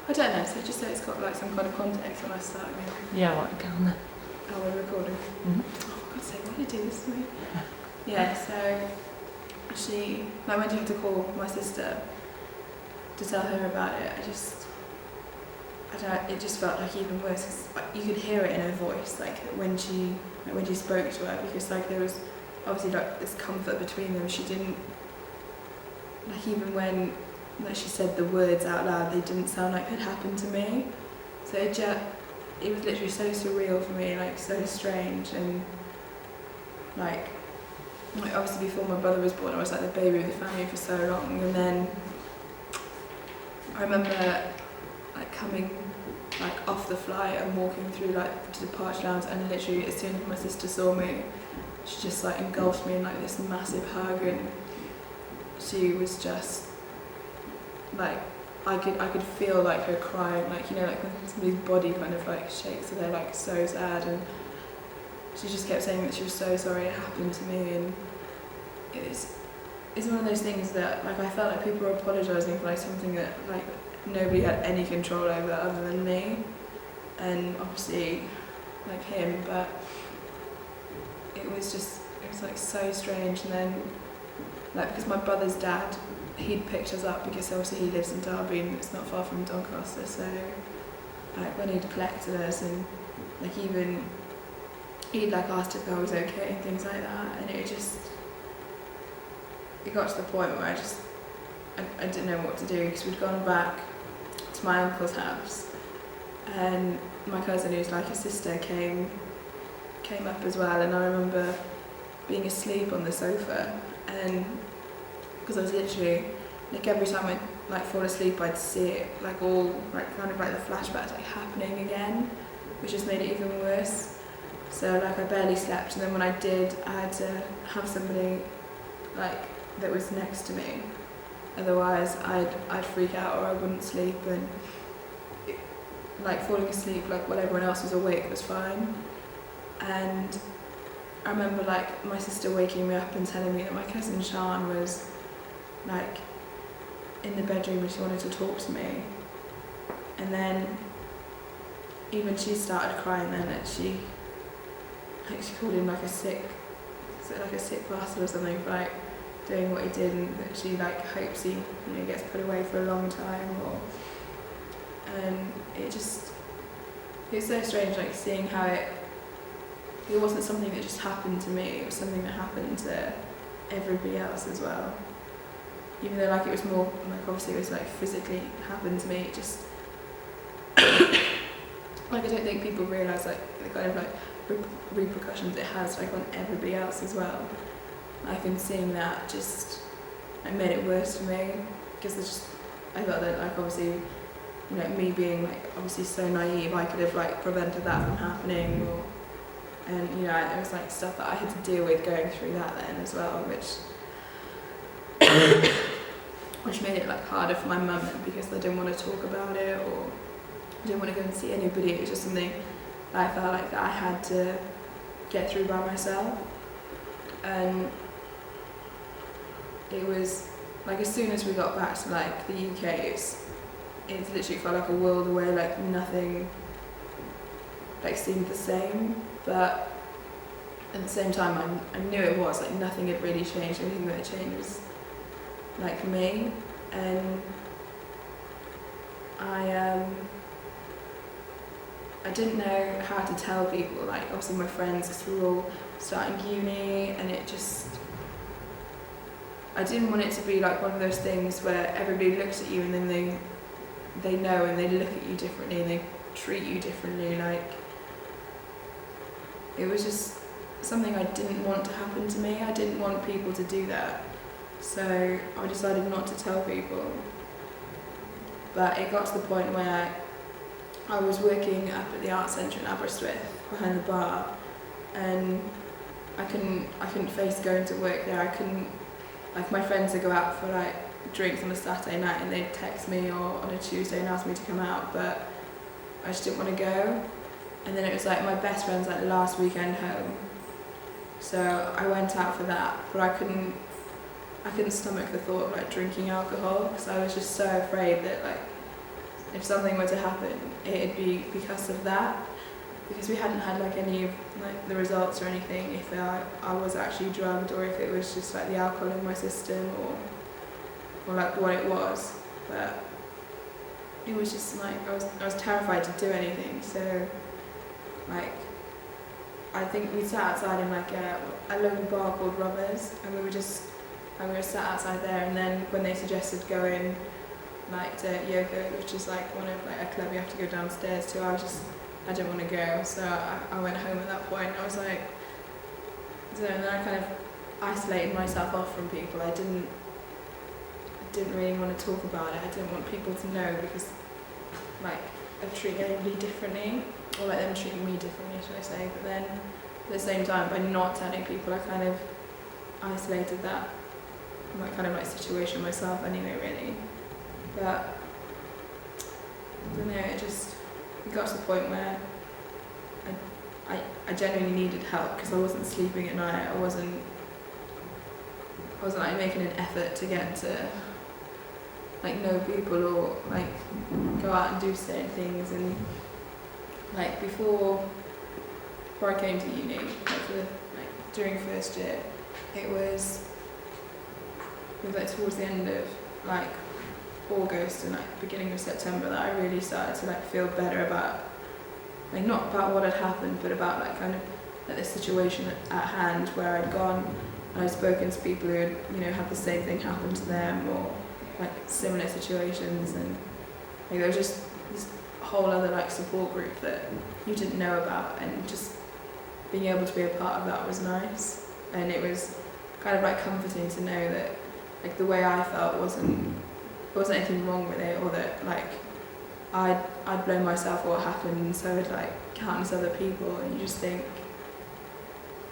I don't know, so just say it's got like some kind of context when I start again. Yeah, right, go on then. Oh, we're recording. Mm-hmm. Oh, for God's sake, why did you do this to me? Yeah, so she, like when she had to call my sister to tell her about it, it just felt like even worse, because you could hear it in her voice, like when she spoke to her, because like there was obviously like this comfort between them. She didn't, like even when like she said the words out loud, they didn't sound like it happened to me. So it was literally so surreal for me, like so strange, and like obviously before my brother was born, I was like the baby of the family for so long, and then I remember like coming like off the flight and walking through like to the departure lounge, and literally as soon as my sister saw me, she just like engulfed me in like this massive hug, and she was just like I could feel like her crying, like, you know, like when somebody's body kind of like shakes and they're like so sad, and she just kept saying that she was so sorry it happened to me. And it's one of those things that like I felt like people were apologising for like something that like nobody had any control over other than me and obviously like him, but it was like so strange. And then like because my brother's dad, he'd picked us up because obviously he lives in Derby and it's not far from Doncaster, so like when he'd collected us, and like even he'd like asked if I was okay and things like that, and it got to the point where I didn't know what to do, because we'd gone back to my uncle's house, and my cousin, who's like a sister, came up as well, and I remember being asleep on the sofa, and because I was literally like every time I'd like fall asleep, I'd see it like all like kind of like the flashbacks like happening again, which just made it even worse. So like I barely slept, and then when I did, I had to have somebody like that was next to me, otherwise I'd freak out or I wouldn't sleep, and like falling asleep like while everyone else was awake was fine. And I remember like my sister waking me up and telling me that my cousin Sian was like in the bedroom and she wanted to talk to me, and then even she started crying then, that she called him like a sick bastard or something for like doing what he did, and that she like hopes he gets put away for a long time, and it's so strange like seeing how it wasn't something that just happened to me, it was something that happened to everybody else as well. Even though like it was more like obviously it was like physically happened to me, it just like I don't think people realise like the kind of like repercussions it has like on everybody else as well. Like and seeing that just like made it worse for me, because I thought that like obviously me being like obviously so naive, I could have like prevented that from happening, and it was like stuff that I had to deal with going through that then as well, which made it like harder for my mum, because I didn't want to talk about it or I didn't want to go and see anybody. It was just something that I felt like that I had to get through by myself. And it was like as soon as we got back to like the UK, it literally felt like a world away, like nothing like seemed the same, but at the same time I knew it was like nothing had really changed. Anything that had changed was like me, and I didn't know how to tell people, like obviously my friends, because we were all starting uni, and I didn't want it to be like one of those things where everybody looks at you and then they know and they look at you differently and they treat you differently. Like it was just something I didn't want to happen to me. I didn't want people to do that, so I decided not to tell people. But it got to the point where I was working up at the art centre in Aberystwyth behind the bar, and I couldn't face going to work there. I couldn't, like my friends would go out for like drinks on a Saturday night and they'd text me or on a Tuesday and ask me to come out, but I just didn't want to go. And then it was like my best friend's like last weekend home, so I went out for that, but I couldn't stomach the thought of like drinking alcohol, because I was just so afraid that like if something were to happen, it'd be because of that. Because we hadn't had like any of like the results or anything, if I was actually drugged or if it was just like the alcohol in my system or like what it was. But it was just like I was terrified to do anything. So like I think we sat outside in like a local bar called Robbers, and we were sat outside there. And then when they suggested going like to yoga, which is like one of like a club you have to go downstairs to, I didn't want to go, so I went home at that point. I was like, I don't know, and then I kind of isolated myself off from people. I didn't really want to talk about it. I didn't want people to know, because like I treat everybody differently, or like them treating me differently, should I say. But then at the same time, by not telling people, I kind of isolated that kind of like situation myself anyway, really. But I don't know, it got to the point where I genuinely needed help, because I wasn't sleeping at night. I wasn't like making an effort to get to like know people or like go out and do certain things. And like before I came to uni, like during first year, it was like towards the end of like August and like beginning of September that I really started to like feel better about, like not about what had happened, but about like kind of like the situation at hand, where I'd gone and I'd spoken to people who had, you know, had the same thing happen to them, or like similar situations. And like there was just this whole other like support group that you didn't know about, and just being able to be a part of that was nice. And it was kind of like comforting to know that like the way I felt wasn't anything wrong with it, or that like I'd blown myself for what happened, and so had like countless other people. And you just think,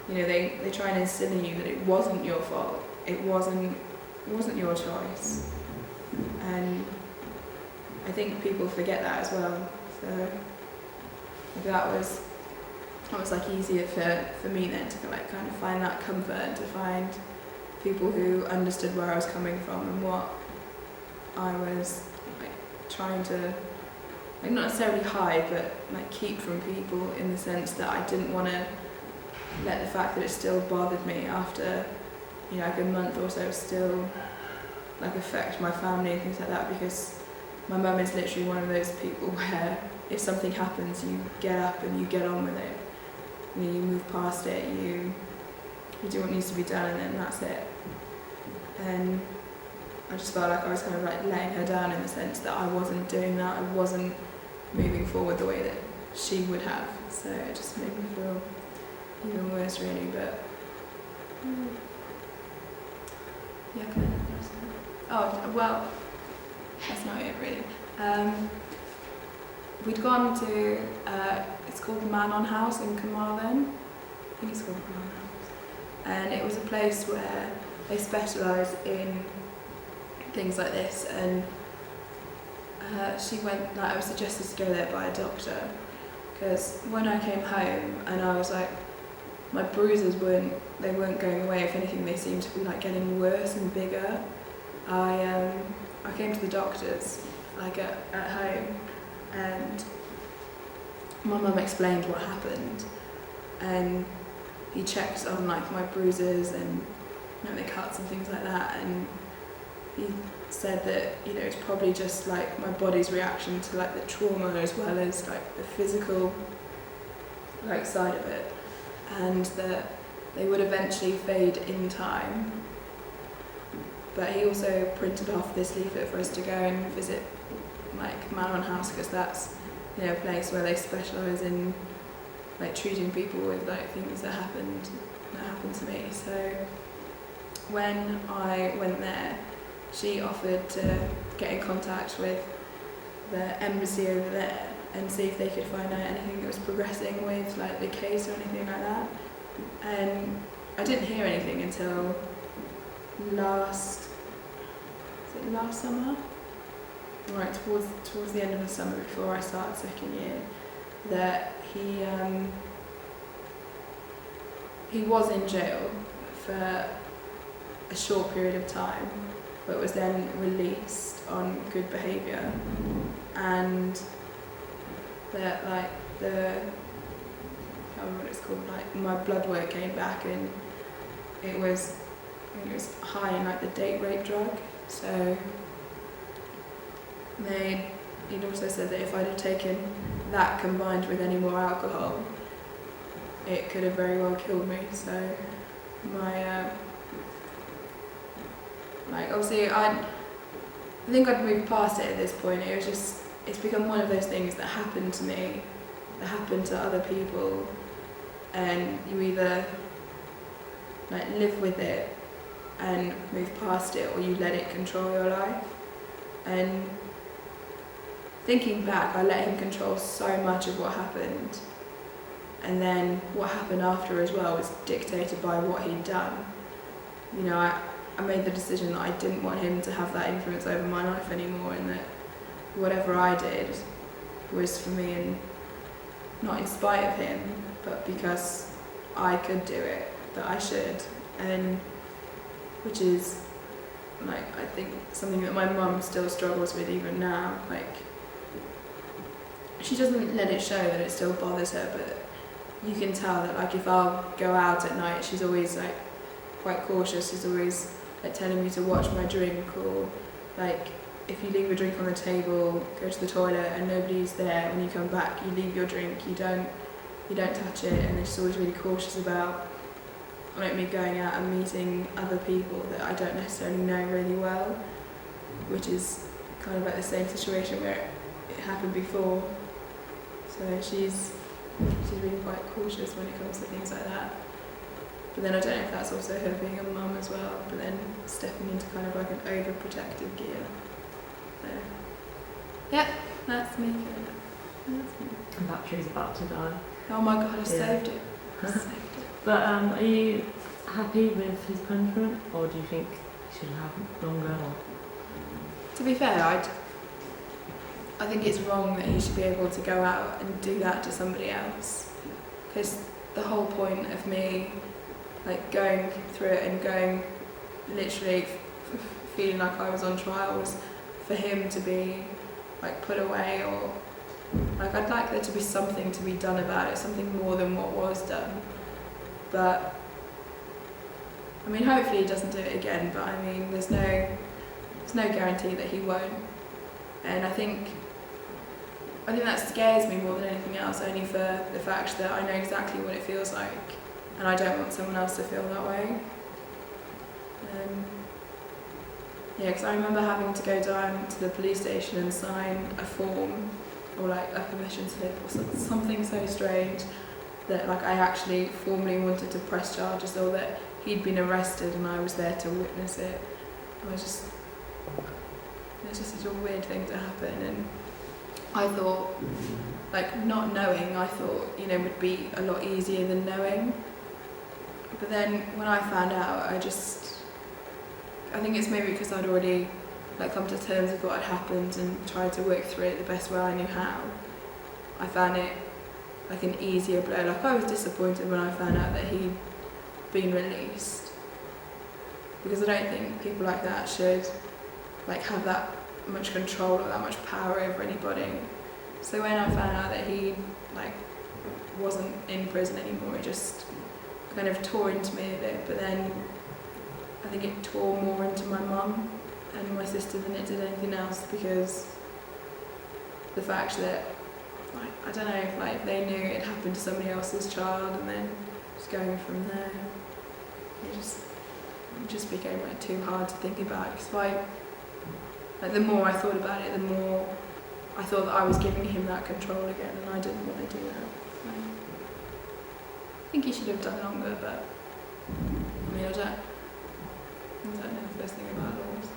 you know, they try and instill in you that it wasn't your fault, it wasn't your choice. And I think people forget that as well. So that was like easier for me then to like kind of find that comfort, and to find people who understood where I was coming from and what I was like trying to like not necessarily hide, but like keep from people, in the sense that I didn't want to let the fact that it still bothered me after, you know, like a month or so still like affect my family and things like that. Because my mum is literally one of those people where if something happens, you get up and you get on with it. You know, you move past it, you do what needs to be done, and then that's it. And I just felt like I was kind of like letting her down, in the sense that I wasn't doing that. I wasn't moving forward the way that she would have. So it just made me feel even worse, really. But yeah, kind of. Oh well, that's not it really. We'd gone to it's called Manon House in Carmarthen. I think it's called Manon House, and it was a place where they specialise in things like this. And she went, like I was suggested to go there by a doctor, because when I came home and I was like, my bruises weren't going away. If anything, they seemed to be like getting worse and bigger. I came to the doctors like at home, and my mum explained what happened, and he checked on like my bruises and, you know, the cuts and things like that, and he said that, you know, it's probably just like my body's reaction to like the trauma, as well as like the physical like side of it, and that they would eventually fade in time. But he also printed off this leaflet for us to go and visit like Manon House, because that's, you know, a place where they specialise in like treating people with like things that happened to me. So when I went there, she offered to get in contact with the embassy over there and see if they could find out anything that was progressing with like the case or anything like that. And I didn't hear anything until last summer? Right, towards the end of the summer, before I started second year, that he was in jail for a short period of time, but was then released on good behaviour. and that like I can't remember what it's called, like my blood work came back and it was high in like the date rape drug. So he'd also said that if I'd have taken that combined with any more alcohol, it could have very well killed me. So my like obviously I think I'd moved past it at this point. It was just, it's become one of those things that happened to me, that happened to other people, and you either like live with it and move past it, or you let it control your life. And thinking back, I let him control so much of what happened, and then what happened after as well was dictated by what he'd done. You know, I made the decision that I didn't want him to have that influence over my life anymore, and that whatever I did was for me, and not in spite of him, but because I could do it, that I should. And which is like, I think something that my mum still struggles with even now. Like, she doesn't let it show that it still bothers her, but you can tell that like if I'll go out at night, she's always like quite cautious. She's always like telling me to watch my drink, or like if you leave a drink on the table, go to the toilet and nobody's there, when you come back you leave your drink, you don't touch it. And she's always really cautious about like me going out and meeting other people that I don't necessarily know really well, which is kind of like the same situation where it happened before. So she's really quite cautious when it comes to things like that. But then I don't know if that's also her being a mum as well, but then stepping into kind of like an overprotective gear. So, yeah, that's me. That's me. The battery's about to die. Oh my god, I saved it. Saved it. But are you happy with his punishment, or do you think he should have longer? Or? To be fair, I think it's wrong that he should be able to go out and do that to somebody else, because the whole point of me like going through it and going literally feeling like I was on trial was for him to be like put away, or like I'd like there to be something to be done about it, something more than what was done. But I mean, hopefully he doesn't do it again, but I mean there's no guarantee that he won't. And I think that scares me more than anything else, only for the fact that I know exactly what it feels like, and I don't want someone else to feel that way. Yeah, because I remember having to go down to the police station and sign a form, or like a permission slip, or something so strange, that like I actually formally wanted to press charges, or that he'd been arrested and I was there to witness it. It's just such a weird thing to happen. And I thought, like, not knowing, I thought, you know, would be a lot easier than knowing. But then when I found out, I think it's maybe because I'd already like come to terms with what had happened and tried to work through it the best way I knew how. I found it like an easier blow. Like, I was disappointed when I found out that he'd been released, because I don't think people like that should like have that much control or that much power over anybody. So when I found out that he like wasn't in prison anymore, it just kind of tore into me a bit. But then I think it tore more into my mum and my sister than it did anything else, because the fact that like, I don't know, if like they knew it happened to somebody else's child, and then just going from there, it just became like too hard to think about. Because like the more I thought about it, the more I thought that I was giving him that control again, and I didn't want to do that. So I think he should have done longer, but I mean I don't know the first thing about law, so.